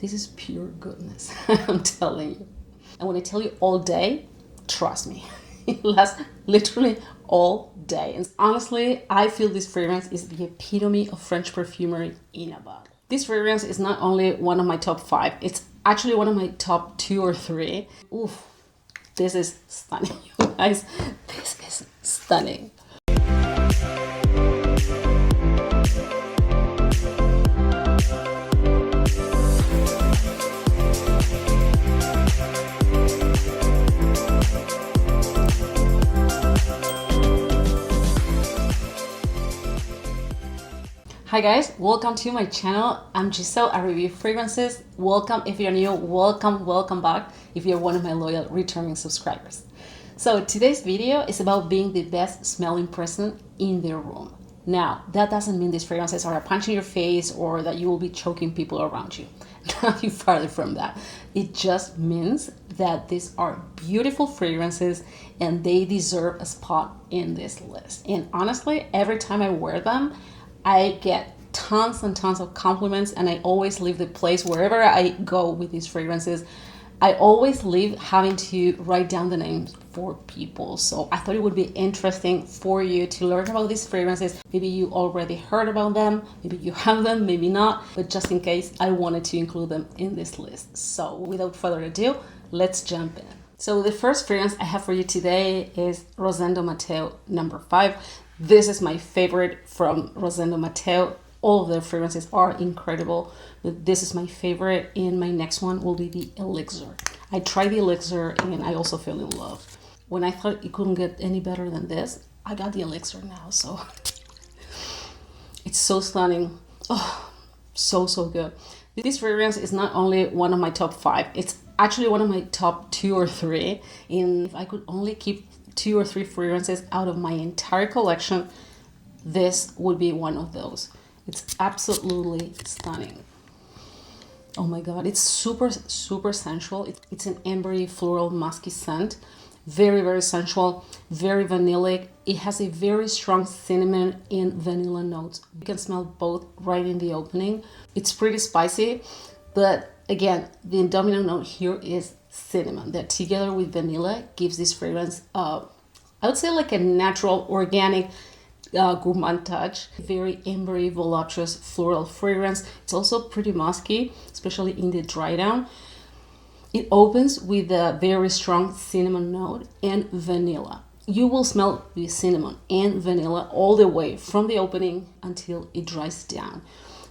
This is pure goodness. I'm telling you. And when I tell you all day, trust me, it lasts literally all day. And honestly, I feel this fragrance is the epitome of French perfumery in a bottle. This fragrance is not only one of my top 5, it's actually one of my top 2 or 3. Oof, this is stunning, you guys. This is stunning. Hi guys, welcome to my channel. I'm Giselle, I review fragrances. Welcome if you're new, welcome back if you're one of my loyal returning subscribers. So today's video is about being the best smelling person in the room. Now, that doesn't mean these fragrances are a punch in your face or that you will be choking people around you. Nothing farther from that. It just means that these are beautiful fragrances and they deserve a spot in this list. And honestly, every time I wear them, I get tons and tons of compliments, and I always leave the place wherever I go with these fragrances. I always leave having to write down the names for people. So I thought it would be interesting for you to learn about these fragrances. Maybe you already heard about them, maybe you have them, maybe not, but just in case, I wanted to include them in this list. So without further ado, let's jump in. So the first fragrance I have for you today is Rosendo Mateo number 5. This is my favorite from Rosendo Mateo. All of their fragrances are incredible, but this is my favorite, and my next one will be the Elixir. I tried the Elixir and I also fell in love. When I thought it couldn't get any better than this, I got the Elixir now, so it's so stunning. Oh, so good. This fragrance is not only one of my top 5, it's actually one of my top 2 or 3, and if I could only keep 2 or 3 fragrances out of my entire collection, this would be one of those. It's absolutely stunning. Oh my god, it's super sensual. It's an ambery floral musky scent. Very sensual, very vanillic. It has a very strong cinnamon and vanilla notes. You can smell both right in the opening. It's pretty spicy, but again, the dominant note here is cinnamon that together with vanilla gives this fragrance I would say like a natural organic gourmand touch. Very ambery, voluptuous floral fragrance. It's also pretty musky, especially in the dry down. It opens with a very strong cinnamon note and vanilla. You will smell the cinnamon and vanilla all the way from the opening until it dries down.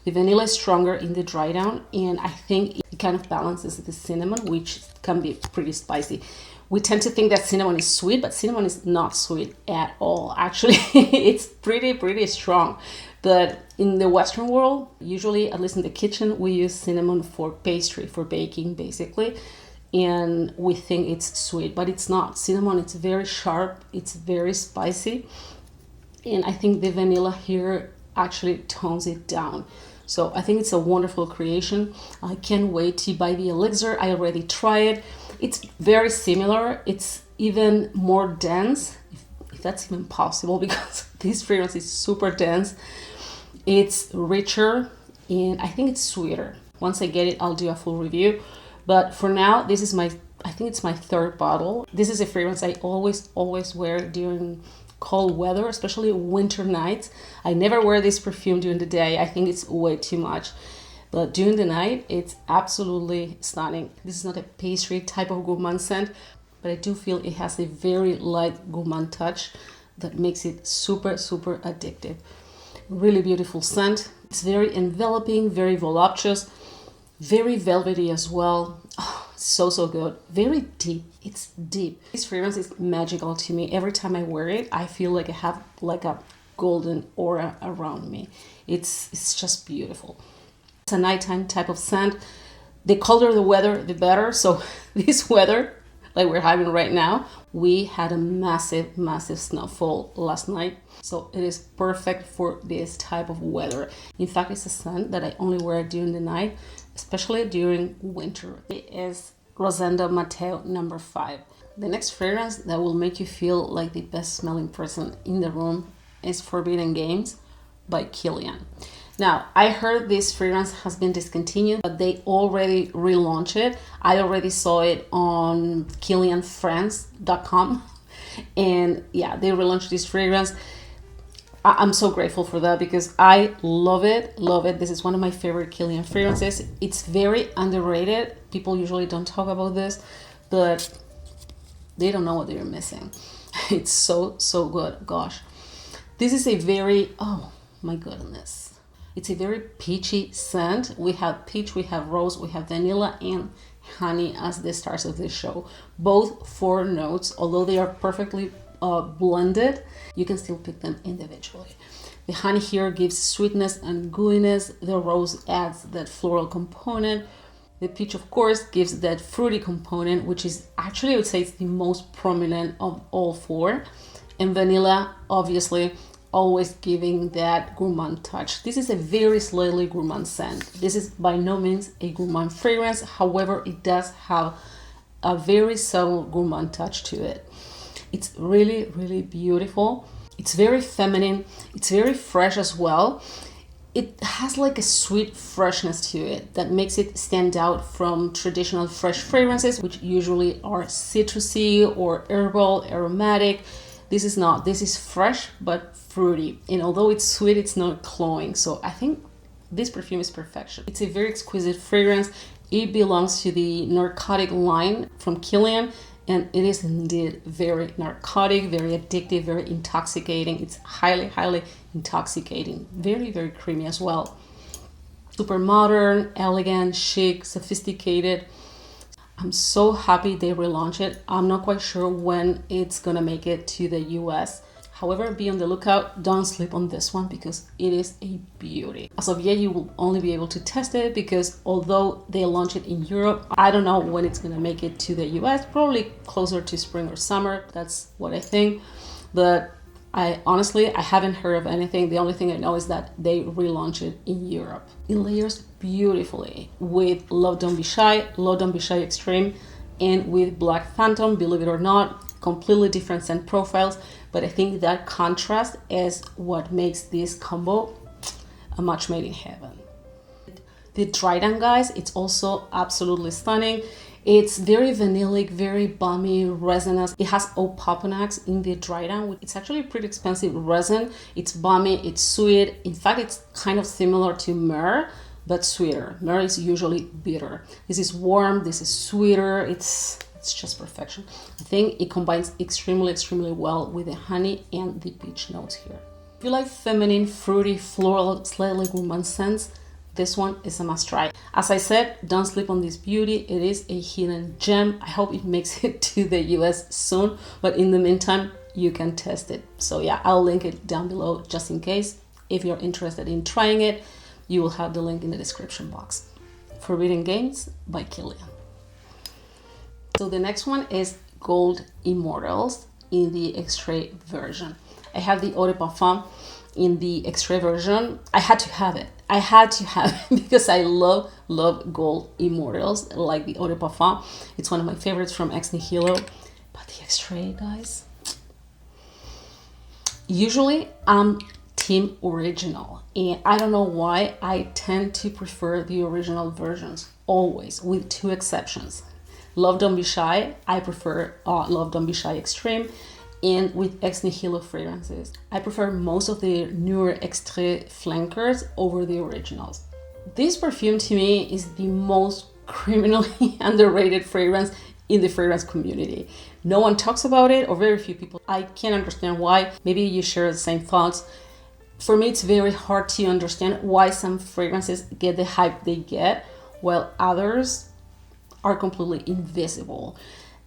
The vanilla is stronger in the dry down, and I think it kind of balances the cinnamon, which can be pretty spicy. We tend to think that cinnamon is sweet, but cinnamon is not sweet at all. Actually, it's pretty strong. But in the Western world, usually, at least in the kitchen, we use cinnamon for pastry, for baking, basically. And we think it's sweet, but it's not. Cinnamon, it's very sharp, it's very spicy. And I think the vanilla here actually tones it down. So I think it's a wonderful creation. I can't wait to buy the Elixir. I already tried it. It's very similar. It's even more dense, if that's even possible, because this fragrance is super dense. It's richer, and I think it's sweeter. Once I get it, I'll do a full review. But for now, this is I think it's my 3rd bottle. This is a fragrance I always wear during cold weather, especially winter nights. I never wear this perfume during the day. I think it's way too much. But during the night, it's absolutely stunning. This is not a pastry type of gourmand scent, but I do feel it has a very light gourmand touch that makes it super addictive. Really beautiful scent. It's very enveloping, very voluptuous, very velvety as well. Oh, so good. Very deep. It's deep. This fragrance is magical to me. Every time I wear it, I feel like I have like a golden aura around me. It's just beautiful. It's a nighttime type of scent. The colder the weather, the better. So this weather, like we're having right now, we had a massive snowfall last night. So it is perfect for this type of weather. In fact, it's a scent that I only wear during the night, especially during winter. It is Rosendo Mateo number 5. The next fragrance that will make you feel like the best smelling person in the room is Forbidden Games by Kilian. Now, I heard this fragrance has been discontinued, but they already relaunched it. I already saw it on KilianFriends.com. And yeah, they relaunched this fragrance. I'm so grateful for that because I love it, love it. This is one of my favorite Kilian fragrances. It's very underrated. People usually don't talk about this, but they don't know what they're missing. It's so, so good. Gosh. This is a very, oh my goodness. It's a very peachy scent. We have peach, we have rose, we have vanilla, and honey as the stars of this show. Both 4 notes, although they are perfectly blended, you can still pick them individually. The honey here gives sweetness and gooiness. The rose adds that floral component. The peach, of course, gives that fruity component, which is actually, I would say, it's the most prominent of all 4. And vanilla, obviously, always giving that gourmand touch. This is a very slightly gourmand scent. This is by no means a gourmand fragrance. However, it does have a very subtle gourmand touch to it. It's really, really beautiful. It's very feminine. It's very fresh as well. It has like a sweet freshness to it that makes it stand out from traditional fresh fragrances, which usually are citrusy or herbal, aromatic. This is not. This is fresh but fruity. And although it's sweet, it's not cloying. So I think this perfume is perfection. It's a very exquisite fragrance. It belongs to the narcotic line from Kilian. And it is indeed very narcotic, very addictive, very intoxicating. It's highly, highly intoxicating. Very, very creamy as well. Super modern, elegant, chic, sophisticated. I'm so happy they relaunched it. I'm not quite sure when it's gonna make it to the US. However, be on the lookout. Don't sleep on this one because it is a beauty. As of yet, you will only be able to test it because although they launched it in Europe, I don't know when it's gonna make it to the US. Probably closer to spring or summer. That's what I think. But I haven't heard of anything. The only thing I know is that they relaunched it in Europe. It layers beautifully with Love Don't Be Shy, Love Don't Be Shy Extreme, and with Black Phantom. Believe it or not, completely different scent profiles, but I think that contrast is what makes this combo a match made in heaven. The 𝙤𝙤, guys, it's also absolutely stunning. It's very vanillic, very balmy, resinous. It has 𝙊𝙤𝙁 in the 𝙤𝙤. It's actually a pretty expensive resin. It's balmy, it's sweet. In fact, it's kind of similar to myrrh, but sweeter. Myrrh is usually bitter. This is warm, this is sweeter. It's just perfection. I think it combines extremely, extremely well with the honey and the peach notes here. If you like feminine, fruity, floral, slightly gourmand scents, this one is a must try. As I said, don't sleep on this beauty. It is a hidden gem. I hope it makes it to the US soon, but in the meantime, you can test it. So yeah, I'll link it down below just in case. If you're interested in trying it, you will have the link in the description box. Forbidden Games by Kilian. So the next one is Gold Immortals in the Extrait version. I have the Eau de Parfum in the Extrait version. I had to have it. I had to have it because I love Gold Immortals, like the Eau de Parfum. It's one of my favorites from Ex Nihilo. But the Extrait, guys, usually I'm team original, and I don't know why I tend to prefer the original versions, always, with 2 exceptions. Love Don't Be Shy, I prefer Love Don't Be Shy Extreme, and with Ex Nihilo fragrances, I prefer most of the newer Extrait flankers over the originals. This perfume to me is the most criminally underrated fragrance in the fragrance community. No one talks about it, or very few people. I can't understand why. Maybe you share the same thoughts. For me, it's very hard to understand why some fragrances get the hype they get, while others are completely invisible.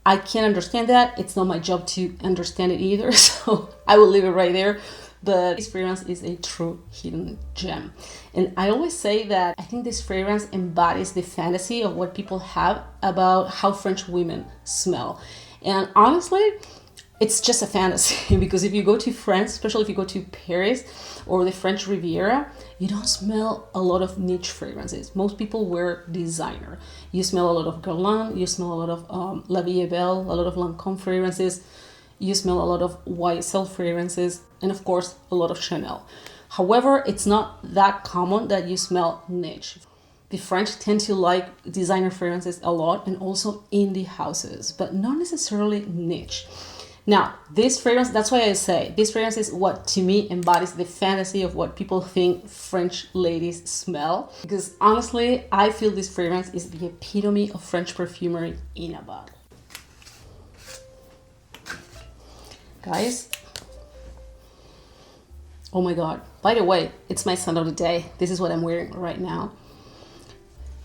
I can't understand that. It's not my job to understand it either, so I will leave it right there. But this fragrance is a true hidden gem. And I always say that I think this fragrance embodies the fantasy of what people have about how French women smell. And honestly, it's just a fantasy because if you go to France, especially if you go to Paris or the French Riviera, you don't smell a lot of niche fragrances. Most people wear designer. You smell a lot of Guerlain, you smell a lot of La Vie est Belle, a lot of Lancôme fragrances, you smell a lot of YSL fragrances, and of course, a lot of Chanel. However, it's not that common that you smell niche. The French tend to like designer fragrances a lot, and also indie houses, but not necessarily niche. Now, this fragrance, that's why I say this fragrance is what to me embodies the fantasy of what people think French ladies smell. Because honestly, I feel this fragrance is the epitome of French perfumery in a bottle. Guys, oh my god. By the way, it's my scent of the day. This is what I'm wearing right now.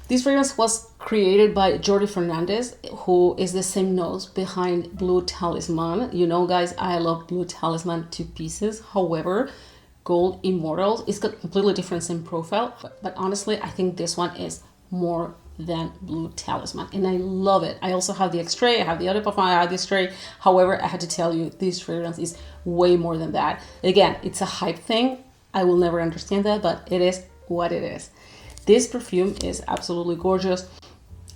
This fragrance was created by Jordi Fernandez, who is the same nose behind Blue Talisman. You know, guys, I love Blue Talisman to pieces. However, Gold Immortals is got completely different scent profile. But honestly, I think this one is more than Blue Talisman, and I love it. I also have the Extrait, I have the Eau de Parfum, I have the Extrait. However, I had to tell you, this fragrance is way more than that. Again, it's a hype thing. I will never understand that, but it is what it is. This perfume is absolutely gorgeous.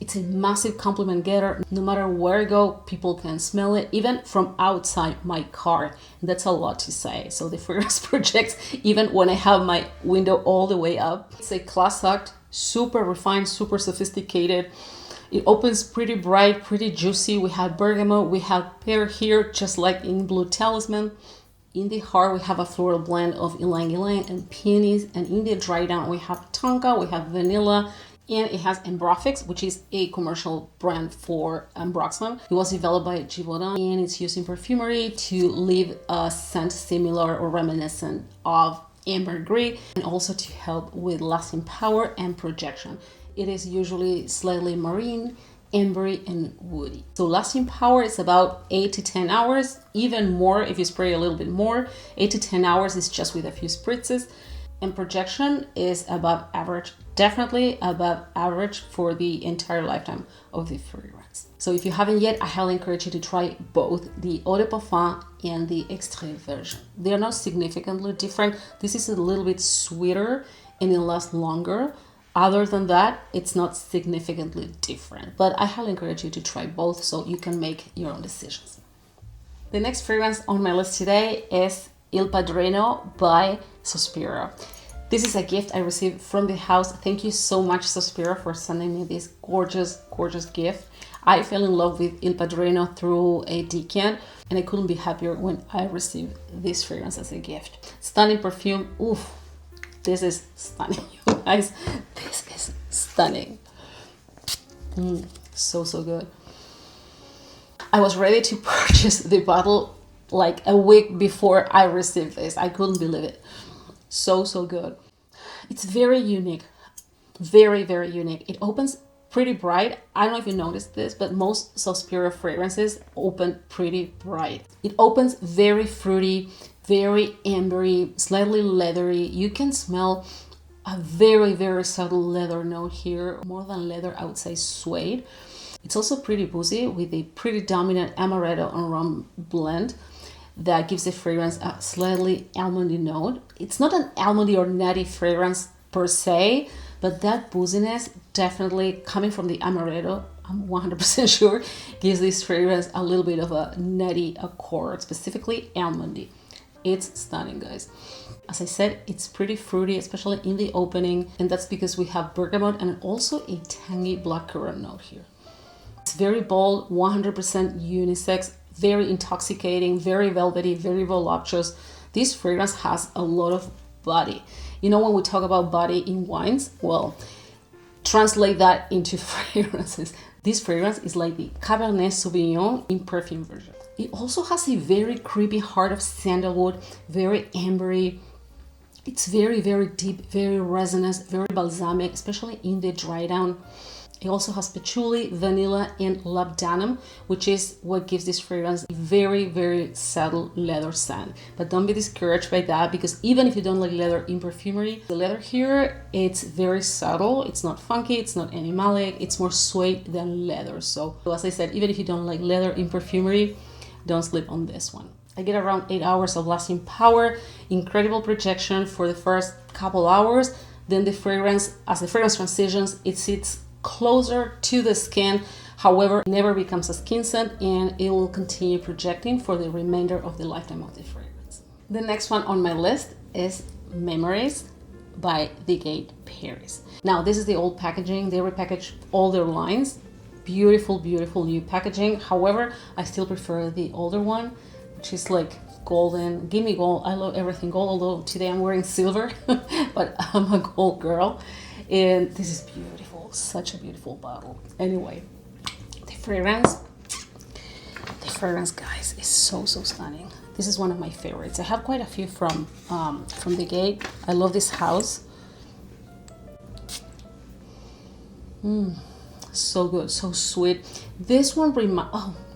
It's a massive compliment getter. No matter where I go, people can smell it, even from outside my car. And that's a lot to say. So the fragrance projects even when I have my window all the way up. It's a class act, super refined, super sophisticated. It opens pretty bright, pretty juicy. We have bergamot, we have pear here, just like in Blue Talisman. In the heart, we have a floral blend of ylang-ylang and peonies. And in the dry down, we have tonka, we have vanilla, and it has Ambrofix, which is a commercial brand for Ambroxan. It was developed by Givaudan, and it's used in perfumery to leave a scent similar or reminiscent of ambergris, and also to help with lasting power and projection. It is usually slightly marine, ambery, and woody. So lasting power is about 8 to 10 hours, even more if you spray a little bit more. 8 to 10 hours is just with a few spritzes. And projection is above average, definitely above average for the entire lifetime of the fragrance. So if you haven't yet, I highly encourage you to try both the Eau de Parfum and the Extrait version. They are not significantly different. This is a little bit sweeter and it lasts longer. Other than that, it's not significantly different, but I highly encourage you to try both so you can make your own decisions. The next fragrance on my list today is Il Padrino by Sospiro. This is a gift I received from the house. Thank you so much, Sospiro, for sending me this gorgeous, gorgeous gift. I fell in love with Il Padrino through a decant, and I couldn't be happier when I received this fragrance as a gift. Stunning perfume. Oof, this is stunning, you guys. This is stunning. So good. I was ready to purchase the bottle like a week before I received this. I couldn't believe it. So good. It's very unique. Very unique. It opens pretty bright. I don't know if you noticed this, but most Sospiro fragrances open pretty bright. It opens very fruity, very ambery, slightly leathery. You can smell a very subtle leather note here. More than leather, I would say suede. It's also pretty boozy with a pretty dominant amaretto and rum blend that gives the fragrance a slightly almondy note. It's not an almondy or nutty fragrance per se, but that booziness definitely coming from the amaretto, I'm 100% sure, gives this fragrance a little bit of a nutty accord, specifically almondy. It's stunning, guys. As I said, it's pretty fruity, especially in the opening, and that's because we have bergamot and also a tangy blackcurrant note here. It's very bold, 100% unisex, very intoxicating, very velvety, very voluptuous. This fragrance has a lot of body. You know, when we talk about body in wines, well, translate that into fragrances. This fragrance is like the Cabernet Sauvignon in perfume version. It also has a very creepy heart of sandalwood, very ambery. It's very deep, very resinous, very balsamic, especially in the dry down. It also has patchouli, vanilla, and labdanum, which is what gives this fragrance a very subtle leather scent. But don't be discouraged by that, because even if you don't like leather in perfumery, the leather here, it's very subtle. It's not funky, it's not animalic, it's more suede than leather. So as I said, even if you don't like leather in perfumery, don't sleep on this one. I get around 8 hours of lasting power, incredible projection for the first couple hours. Then the fragrance, as the fragrance transitions, it sits closer to the skin. However, it never becomes a skin scent, and it will continue projecting for the remainder of the lifetime of the fragrance. The next one on my list is Memories by 𝙊𝙤𝙀. Now, this is the old packaging. They repackaged all their lines. Beautiful, beautiful new packaging. However, I still prefer the older one, which is like golden. Give me gold. I love everything gold, although today I'm wearing silver, but I'm a gold girl. And this is beautiful. Such a beautiful bottle. Anyway, the fragrance, guys, is so stunning. This is one of my favorites. I have quite a few from 𝙊𝙀. I love this house. So good, so sweet. This one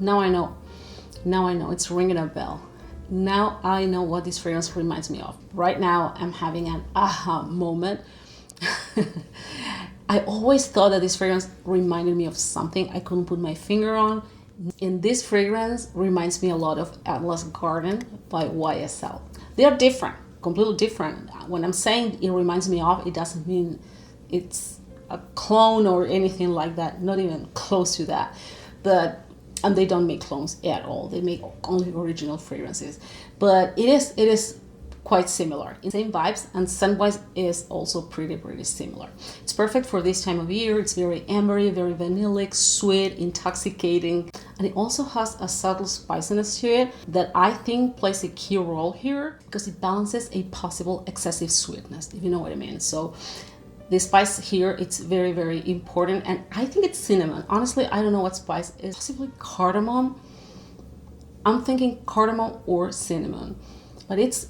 now I know. It's ringing a bell. Now I know what this fragrance reminds me of. Right now, I'm having an aha moment. I always thought that this fragrance reminded me of something I couldn't put my finger on. And this fragrance reminds me a lot of Atlas Garden by YSL. They are different, completely different. When I'm saying it reminds me of, it doesn't mean it's a clone or anything like that, not even close to that. And they don't make clones at all. They make only original fragrances. But it is quite similar in same vibes, and scent-wise is also pretty similar. It's perfect for this time of year. It's very ambery, very vanillic, sweet, intoxicating, and it also has a subtle spiciness to it that I think plays a key role here because it balances a possible excessive sweetness, if you know what I mean. So the spice here, it's very important, and I think it's cinnamon. Honestly, I don't know what spice is. Possibly cardamom. I'm thinking cardamom or cinnamon, but it's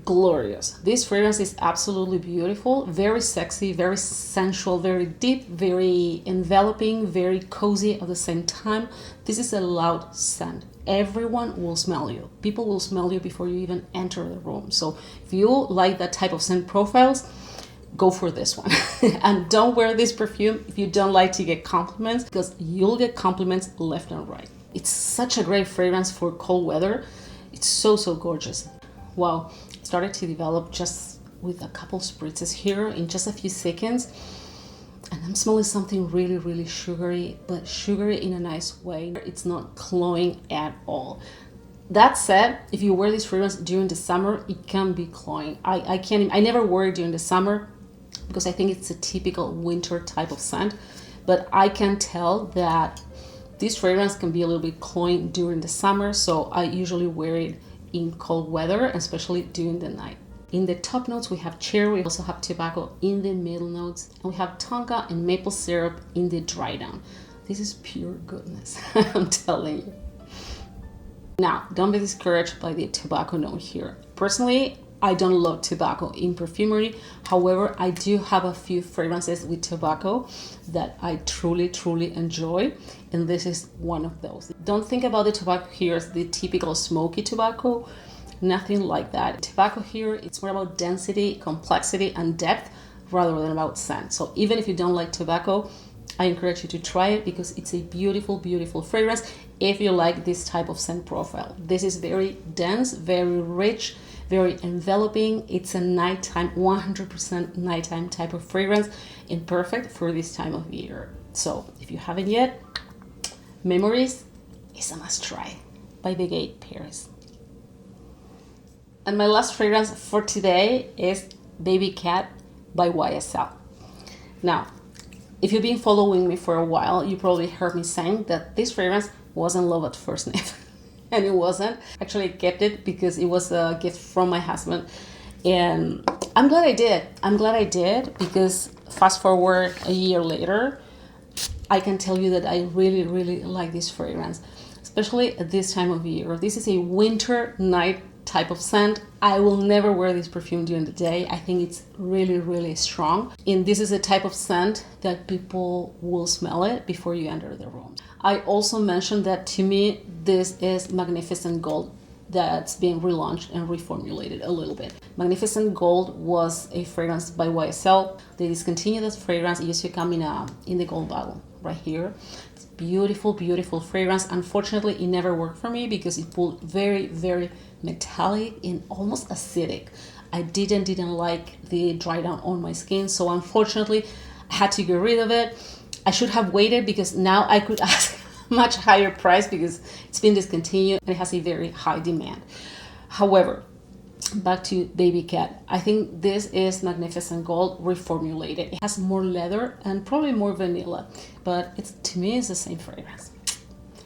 glorious. This fragrance is absolutely beautiful, very sexy, very sensual, very deep, very enveloping, very cozy at the same time. This is a loud scent. Everyone will smell you. People will smell you before you even enter the room. So if you like that type of scent profiles, go for this one. And don't wear this perfume if you don't like to get compliments, because you'll get compliments left and right. It's such a great fragrance for cold weather. It's so gorgeous. Wow, it started to develop just with a couple spritzes here in just a few seconds. And I'm smelling something really sugary, but sugary in a nice way. It's not cloying at all. That said, if you wear this fragrance during the summer, it can be cloying. I never wear it during the summer because I think it's a typical winter type of scent. But I can tell that this fragrance can be a little bit cloying during the summer, so I usually wear it in cold weather, especially during the night. In the top notes, we have cherry. We also have tobacco in the middle notes, and we have tonka and maple syrup in the dry down. This is pure goodness, I'm telling you. Now, don't be discouraged by the tobacco note here. Personally, I don't love tobacco in perfumery. However, I do have a few fragrances with tobacco that I truly enjoy, and this is one of those. Don't think about the tobacco here as the typical smoky tobacco. Nothing like that. Tobacco here, it's more about density, complexity, and depth rather than about scent. So even if you don't like tobacco, I encourage you to try it because it's a beautiful fragrance if you like this type of scent profile. This is very dense, very rich, very enveloping. It's a nighttime, 100% nighttime type of fragrance and perfect for this time of year. So if you haven't yet, Memories is a must try by 𝙊𝙀. And my last fragrance for today is Baby Cat by YSL. Now, if you've been following me for a while, you probably heard me saying that this fragrance wasn't love at first sniff. And it wasn't. Actually, I kept it because it was a gift from my husband. And I'm glad I did. I'm glad I did because fast forward a year later, I can tell you that I really like this fragrance, especially at this time of year. This is a winter night type of scent. I will never wear this perfume during the day. I think it's really strong. And this is a type of scent that people will smell it before you enter the room. I also mentioned that to me, this is Magnificent Gold that's being relaunched and reformulated a little bit. Magnificent Gold was a fragrance by YSL. They discontinued this fragrance. It used to come in the gold bottle right here. It's beautiful fragrance. Unfortunately, it never worked for me because it pulled very metallic and almost acidic. I didn't like the dry down on my skin, so unfortunately I had to get rid of it. I should have waited because now I could ask a much higher price because it's been discontinued and it has a very high demand. However, back to Baby Cat. I think this is Magnificent Gold reformulated. It has more leather and probably more vanilla, but to me it's the same fragrance.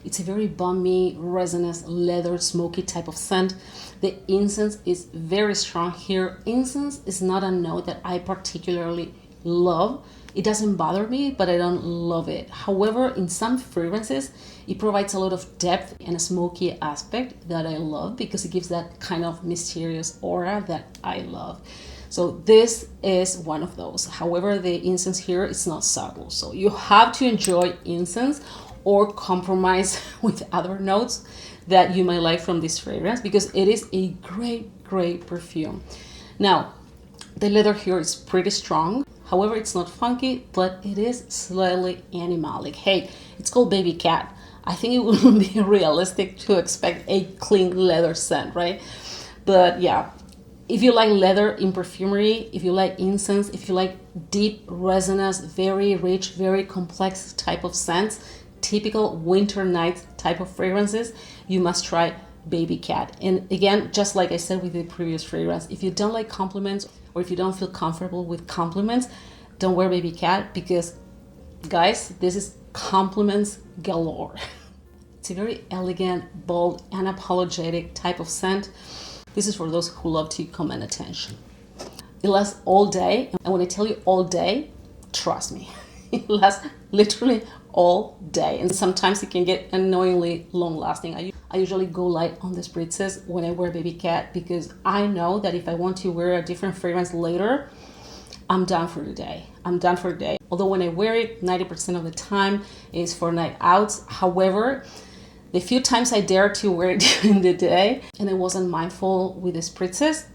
It's a very balmy, resinous, leather, smoky type of scent. The incense is very strong here. Incense is not a note that I particularly love. It doesn't bother me, but I don't love it. However, in some fragrances, it provides a lot of depth and a smoky aspect that I love because it gives that kind of mysterious aura that I love. So this is one of those. However, the incense here is not subtle. So you have to enjoy incense or compromise with other notes that you might like from this fragrance because it is a great perfume. Now, the leather here is pretty strong. However, it's not funky, but it is slightly animalic. Hey, it's called Baby Cat. I think it wouldn't be realistic to expect a clean leather scent, right? But yeah, if you like leather in perfumery, if you like incense, if you like deep, resinous, very rich, very complex type of scents, typical winter night type of fragrances, you must try Baby Cat. And again, just like I said with the previous fragrance, if you don't like compliments or if you don't feel comfortable with compliments, don't wear Baby Cat because, guys, this is compliments galore. It's a very elegant, bold, unapologetic type of scent. This is for those who love to command attention. It lasts all day, and when I tell you all day, trust me, it lasts literally all day, and sometimes it can get annoyingly long-lasting. I usually go light on the spritzes when I wear Baby Cat because I know that if I want to wear a different fragrance later, I'm done for the day. I'm done for the day. Although when I wear it, 90% of the time is for night outs. However, the few times I dare to wear it during the day and I wasn't mindful with the spritzes,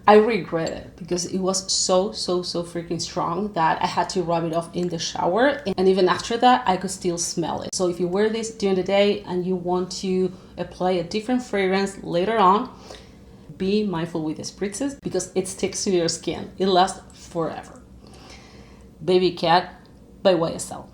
I regret it because it was so freaking strong that I had to rub it off in the shower. And even after that, I could still smell it. So if you wear this during the day and you want to apply a different fragrance later on, be mindful with the spritzes because it sticks to your skin. It lasts forever. Baby Cat by YSL.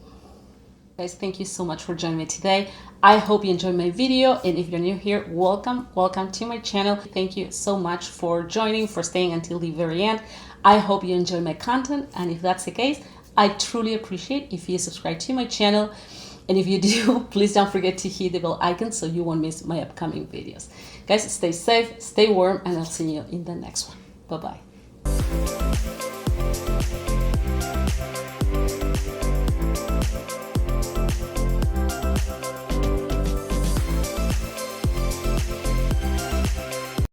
Guys, thank you so much for joining me today. I hope you enjoyed my video, and if you're new here, welcome to my channel. Thank you so much for joining, for staying until the very end. I hope you enjoy my content, and if that's the case, I truly appreciate if you subscribe to my channel, and if you do, please don't forget to hit the bell icon so you won't miss my upcoming videos. Guys, stay safe, stay warm, and I'll see you in the next one. Bye-bye.